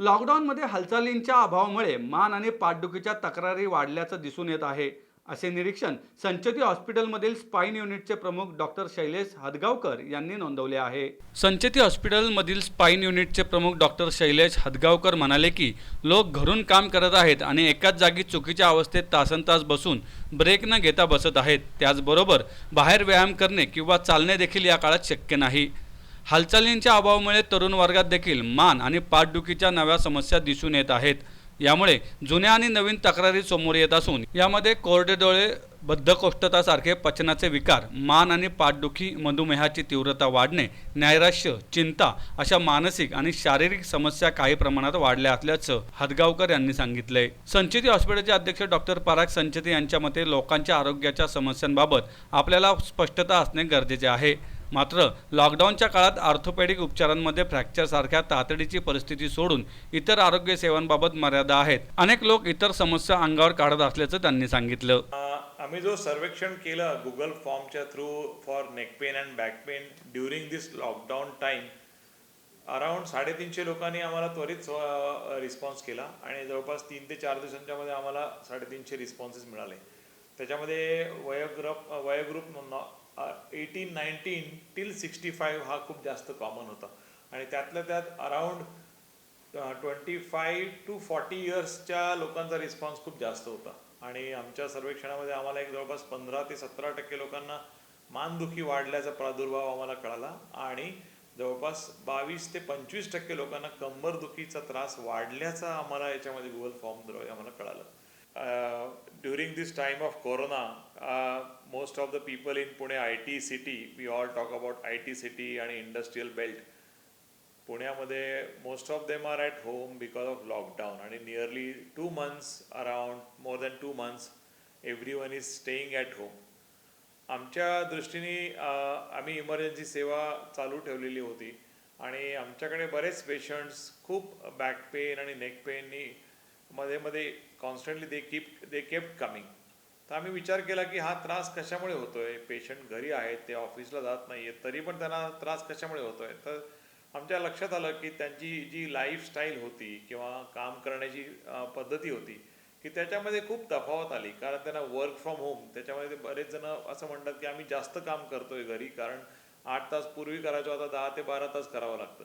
लॉकडाऊनमध्ये हालचालींच्या अभावामुळे मान आणि पाठदुखीच्या तक्रारी वाढल्याचं दिसून येत आहे. असे निरीक्षण संचेती हॉस्पिटलमधील स्पाइन युनिटचे प्रमुख डॉक्टर शैलेश हदगावकर यांनी नोंदवले आहे. संचेती हॉस्पिटलमधील स्पाइन युनिटचे प्रमुख डॉक्टर शैलेश हदगावकर म्हणाले की लोक घरून काम करत आहेत आणि एकाच जागी चुकीच्या अवस्थेत तासनतास बसून ब्रेक न घेता बसत आहेत. त्याचबरोबर बाहेर व्यायाम करणे किंवा चालणे देखील या काळात शक्य नाही. हालचालींच्या अभावामुळे तरुण वर्गात देखील मान आणि पाठदुखीच्या नव्या समस्या दिसून येत आहेत. यामुळे जुन्या आणि नवीन तक्रारी समोर येत असून यामध्ये कोरडे डोळे, बद्धकोष्ठतासारखे पचनाचे विकार, मान आणि पाठदुखी, मधुमेहाची तीव्रता वाढणे, नैराश्य, चिंता अशा मानसिक आणि शारीरिक समस्या काही प्रमाणात वाढल्या असल्याचं हदगावकर यांनी सांगितलंय. संचेती हॉस्पिटलचे अध्यक्ष डॉक्टर पराग संचेती यांच्या मते लोकांच्या आरोग्याच्या समस्यांबाबत आपल्याला स्पष्टता असणे गरजेचे आहे. मात्र लॉकडाऊनच्या काळात ऑर्थोपेडिक उपचारांमध्ये फ्रॅक्चरसारख्या तातडीची परिस्थिती सोडून इतर आरोग्य सेवांबाबत मर्यादा आहेत. अनेक लोक इतर समस्या अंगावर काढत असल्याचं त्यांनी सांगितलं. आम्ही जो सर्वेक्षण केलं गुगल फॉर्मच्या through for neck pain and back pain during this lockdown time, around 350 लोकांनी आम्हाला त्वरित रिस्पॉन्स केला आणि जवळपास 3 ते 4 दिवसांच्या मध्ये आम्हाला 350 रिस्पॉन्सेस मिळाले. त्याच्यामध्ये वयोग्रुप 18-19 टिल 65 हा खूप जास्त कॉमन होता आणि त्यातल्या त्यात अराउंड 25 to 40 इयर्सच्या लोकांचा रिस्पॉन्स खूप जास्त होता. आणि आमच्या सर्वेक्षणामध्ये आम्हाला एक जवळपास 15 ते 17% लोकांना मानदुखी वाढल्याचा प्रादुर्भाव आम्हाला कळाला आणि जवळपास 22 ते 25% लोकांना कंबरदुखीचा त्रास वाढल्याचा आम्हाला याच्यामध्ये गुगल फॉर्मद्वारे आम्हाला कळालं. During this time of corona, most of the people in Pune IT city, we all talk about IT city and industrial belt. पुण्यामध्ये most of them are at home because of lockdown and nearly 2 months, around more than 2 months, everyone is staying at home. आमच्या दृष्टीने आम्ही emergency सेवा चालू ठेवलेली होती आणि आमच्याकडे बरेच पेशंट्स खूप बॅक पेन आणि नेक पेननी मध्ये मध्ये कॉन्स्टंटली दे केप्ट कमिंग. तर आम्ही विचार केला की हा त्रास कशामुळे होतोय. पेशंट घरी आहेत, ते ऑफिसला जात नाही आहेत, तरी पण त्यांना त्रास कशामुळे होतोय. तर आमच्या लक्षात आलं की त्यांची जी लाईफस्टाईल होती किंवा काम करण्याची पद्धती होती की त्याच्यामध्ये खूप तफावत आली. कारण त्यांना वर्क फ्रॉम होम, त्याच्यामध्ये बरेच जण असं म्हणतात की आम्ही जास्त काम करतोय घरी, कारण 8 तास पूर्वी करायचो, आता 10 ते 12 तास करावं लागतं.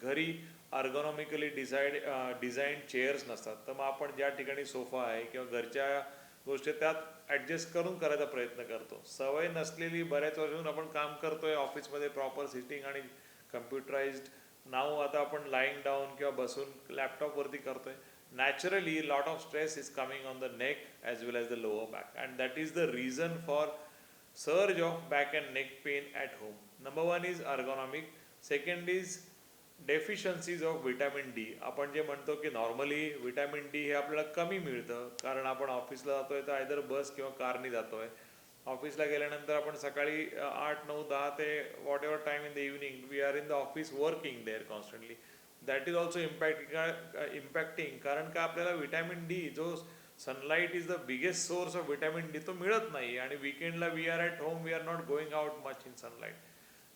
घरी अर्गोनॉमिकली डिझाईन चेअर्स नसतात, तर मग आपण ज्या ठिकाणी सोफा आहे किंवा घरच्या गोष्टी त्यात ॲडजस्ट करून करायचा प्रयत्न करतो. सवय नसलेली बऱ्याच वर्षांपासून आपण काम करतोय ऑफिसमध्ये प्रॉपर सिटिंग आणि कम्प्युटराइज्ड. नाव आता आपण लाईंग डाऊन किंवा बसून लॅपटॉपवरती करतोय. Naturally lot of stress is coming on the neck as well as the lower back and that is the reason for surge of back and neck pain at home. Number 1 is ergonomic. Second is deficiencies of vitamin D. आपण जे म्हणतो की normally vitamin D हे आपल्याला कमी मिळतं, कारण आपण ऑफिसला जातोय तर आयदर बस किंवा कारनी जातोय. ऑफिसला गेल्यानंतर आपण सकाळी 8, 9, 10 ते whatever time in the evening we are in the office working there constantly. That is also impacting, कारण का आपल्याला विटॅमिन डी जो sunlight is the biggest source of vitamin D तो मिळत नाही. आणि वीकेंडला we are at home, we are not going out much in sunlight.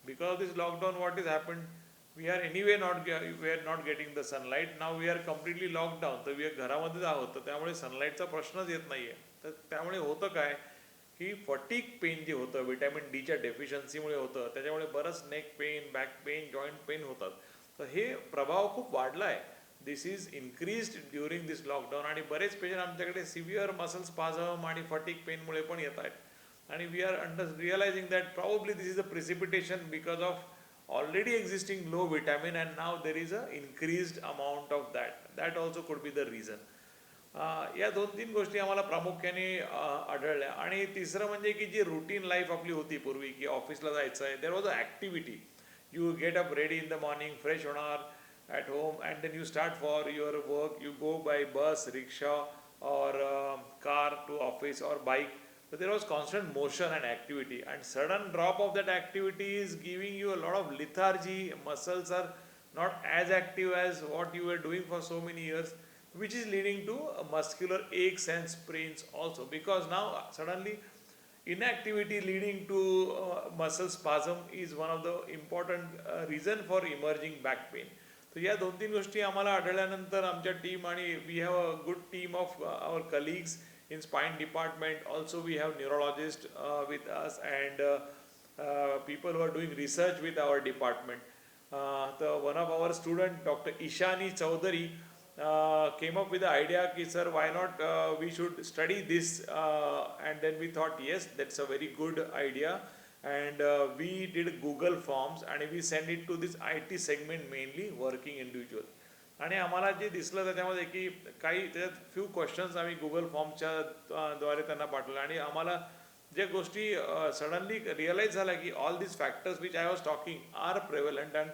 Because of this lockdown what is happen, we are anyway not getting the sunlight. Now we are completely locked down, तर we घरामध्येच आहोत, तर त्यामुळे सनलाईटचा प्रश्नच येत नाहीये. तर त्यामुळे होतं काय की फटीक पेन जे होतं विटॅमिन डीच्या डेफिशियन्सीमुळे होतं, त्याच्यामुळे बरंच neck pain, back pain, joint pain होतात. तर हे प्रभाव खूप वाढला आहे. This is increased during this lockdown आणि बरेच पेशंट आमच्याकडे सिव्हिअर मसल स्पाझम आणि फटीक पेनमुळे पण येत आहेत. आणि we are realising that probably this is a precipitation because of already existing low vitamin and now there is a increased amount of that also could be the reason. या 2-3 गोष्टी आम्हाला प्रामुख्याने आढळल्या. आणि तिसरं म्हणजे की जी रुटीन लाईफ आपली होती पूर्वी की ऑफिसला जायचं आहे, there was a activity. You get up ready in the morning, fresh होणार at home and then you start for your work. You go by bus, rickshaw or car to office or bike. So there was constant motion and activity, and sudden drop of that activity is giving you a lot of lethargy. Muscles are not as active as what you were doing for so many years, which is leading to muscular aches and sprains also, because now suddenly inactivity leading to muscle spasm is one of the important reason for emerging back pain. तर या 2-3 गोष्टी आम्हाला आढळल्यानंतर आमच्या team आणि we have a good team of our colleagues in spine department. Also we have neurologists with us and people who are doing research with our department. One of our student, Dr. Ishani Chaudhary, came up with the idea ki sir, why not we should study this, and then we thought yes, that's a very good idea, and we did Google forms and we send it to this IT segment, mainly working individual. आणि आम्हाला जे दिसलं त्याच्यामध्ये की काही त्याच्यात few questions आम्ही Google फॉर्मच्या द्वारे त्यांना पाठवले आणि आम्हाला ज्या गोष्टी सडनली रिअलाईज झाल्या की all this factors which I was talking are prevalent and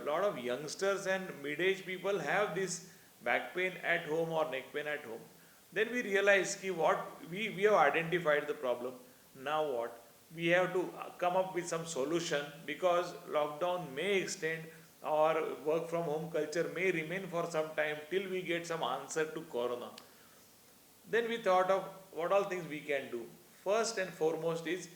lot of youngsters and mid age people have this back pain at home or neck pain at home. Then we realise की what we have identified the problem. Now what we have to come up with some solution because lockdown may extend or work from home culture may remain for some time till we get some answer to corona. Then we thought of what all things we can do. First and foremost is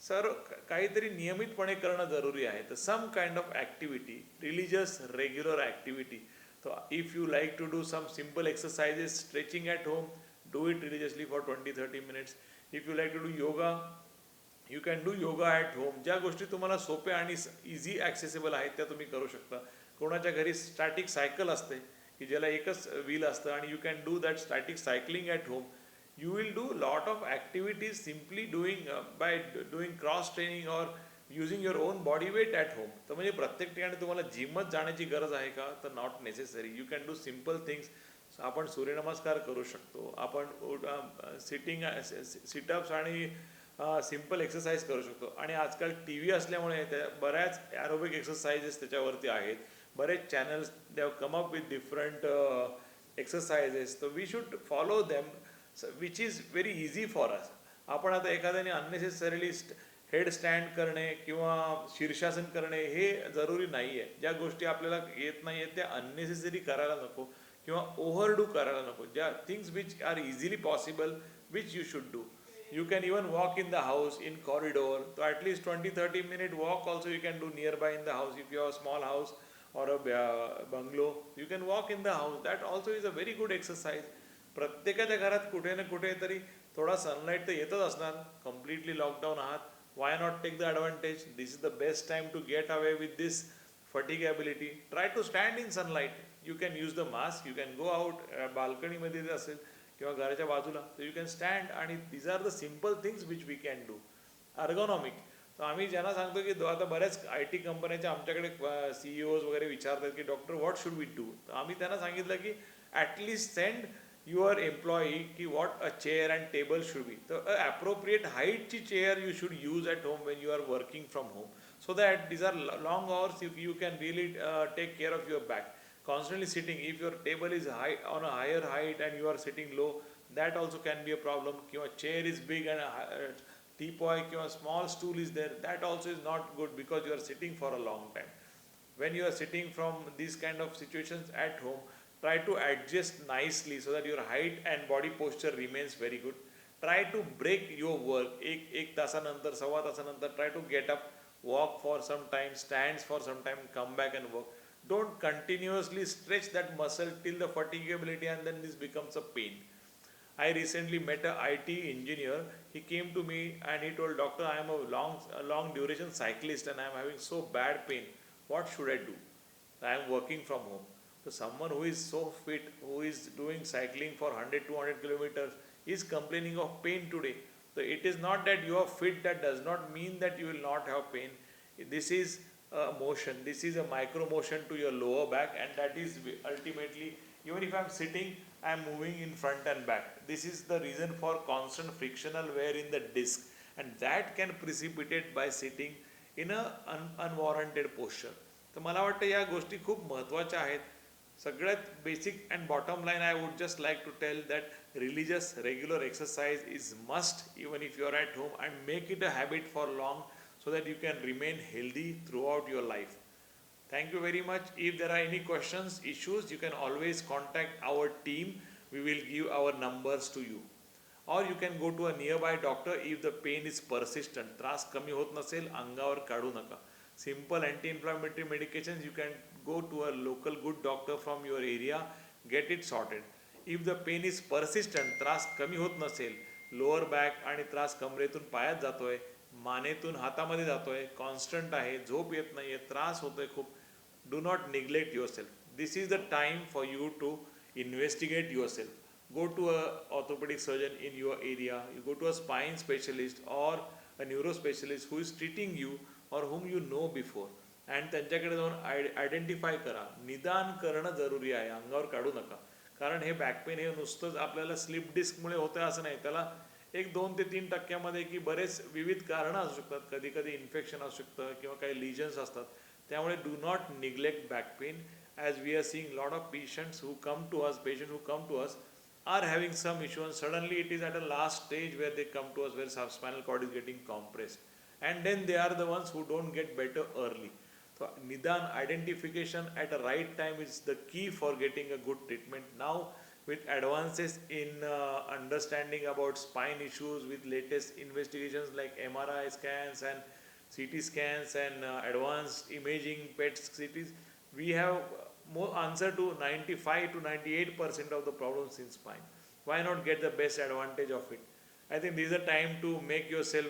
sir, काहीतरी नियमितपणे करणं जरुरी आहे. तर some kind of activity, religious regular activity. So if you like to do some simple exercises, stretching at home, do it religiously for 20-30 minutes. If you like to do yoga, you can do yoga at home. ज्या गोष्टी तुम्हाला सोप्या आणि easy accessible आहेत त्या तुम्ही करू शकता. कोणाच्या घरी स्टॅटिक सायकल असते की ज्याला एकच व्हील असतं आणि you can do that static cycling at home. You will do lot of activities simply by doing cross training or using your own body weight at home. तर म्हणजे प्रत्येक ठिकाणी तुम्हाला जिमच जाण्याची गरज आहे का? तर not necessary. You can do simple things. आपण सूर्यनमस्कार करू शकतो, आपण सिटअप्स आणि सिम्पल एक्सरसाइज करू शकतो. आणि आजकाल टी व्ही असल्यामुळे त्या बऱ्याच ॲरोबिक एक्सरसाइजेस त्याच्यावरती आहेत. बरेच channels they have come up with different exercises. तर we should follow them which is very easy for us. आपण आता एखाद्याने अननेसेसरीली हेड स्टँड करणे किंवा शीर्षासन करणे हे जरुरी नाही आहे. ज्या गोष्टी आपल्याला येत नाही आहेत त्या अननेसेसरी करायला नको किंवा ओव्हरडू करायला नको. ज्या things which are easily possible which you should do. You can even walk in the house, in corridor. So at least 20-30 minute walk also you can do nearby in the house. If you have a small house or a bungalow, you can walk in the house. That also is a very good exercise. प्रत्येकाच्या घरात कुठे ना कुठे तरी थोडा sunlight तर येतच असणार. कम्प्लिटली लॉकडाऊन आहात. Why not take the advantage? This is the best time to get away with this fatigability. Try to stand in sunlight. You can use the mask. You can go out बाल्कनीमध्ये असेल किंवा घराच्या बाजूला. तर you can stand आणि these are the simple things which we can do. Ergonomic. तर आम्ही ज्यांना सांगतो की आता बऱ्याच IT कंपन्याच्या आमच्याकडे CEOज वगैरे विचारतात की doctor what should we do. तर आम्ही त्यांना सांगितलं की ॲटलिस्ट सेंड युअर एम्प्लॉई की what a chair and table should be. तर ॲप्रोप्रिएट हाईटची chair you should use at home when you are working from home so that these are long hours if you can really take care of your back. Constantly sitting, if your table is high on a higher height and you are sitting low, that also can be a problem. Kiwa chair is big and a teapoy kiwa small stool is there, that also is not good because you are sitting for a long time. When you are sitting from these kind of situations at home, try to adjust nicely so that your height and body posture remains very good. Try to break your work. एक तासानंतर, सव्वा तासानंतर try to get up, walk for some time, stands for some time, come back and work. Don't continuously stretch that muscle till the fatigability and then this becomes a pain. I recently met a IT engineer. He came to me and he told, doctor, I am a long duration cyclist and I am having so bad pain. What should I do? I am working from home. So someone who is so fit, who is doing cycling for 100-200 kilometers is complaining of pain today. So it is not that you are fit, that does not mean that you will not have pain. This is motion. This is a micro motion to your lower back and that is ultimately, even if I am sitting, I am moving in front and back. This is the reason for constant frictional wear in the disc and that can precipitate by sitting in a unwarranted posture. तर मला वाटतं या गोष्टी खूप महत्त्वाच्या आहेत. सगळ्यात basic and bottom line I would just like to tell that religious regular exercise is must even if you are at home and make it a habit for long so that you can remain healthy throughout your life. Thank you very much. If there are any questions, issues, you can always contact our team. We will give our numbers to you. Or you can go to a nearby doctor if the pain is persistent. त्रास कमी होत नसेल, अंगावर काढू नका. Simple anti-inflammatory medications you can go to a local good doctor from your area, get it sorted. If the pain is persistent, त्रास कमी होत नसेल, लोअर बॅक आणि त्रास कमरेतून पायात जातोय, मानेतून हातामध्ये जातोय, कॉन्स्टंट आहे, झोप येत नाहीये, त्रास होतोय खूप, do not neglect yourself. This is the time for you to investigate yourself. Go to a orthopedic surgeon in your area, you go to a spine specialist or a neuro specialist who is treating you or whom you know before, and त्यांच्याकडे जाऊन identify करा. निदान करणं जरुरी आहे, अंगावर काढू नका. कारण हे बॅक पेन हे नुसतंच आपल्याला स्लिप डिस्कमुळे होतं असं नाही, त्याला 1-2 ते 3% की बरेच विविध कारणं असू शकतात. कधी कधी इन्फेक्शन असू शकतं किंवा काही लिजन्स असतात. त्यामुळे do not neglect back pain, as we are seeing lot of patients who come to us are having some issue, and suddenly it is at a last stage where they come to us where subspinal cord is getting compressed, and then they are the ones who don't get better early. So nidan identification at a right time is the key for getting a good treatment. Now with advances in understanding about spine issues, with latest investigations like MRI scans and CT scans and advanced imaging PET CTs, we have more answer to 95 to 98% of the problems in spine. Why not get the best advantage of it? I think this is a time to make yourself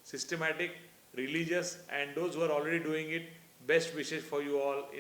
systematic, religious, and those who are already doing it, best wishes for you all in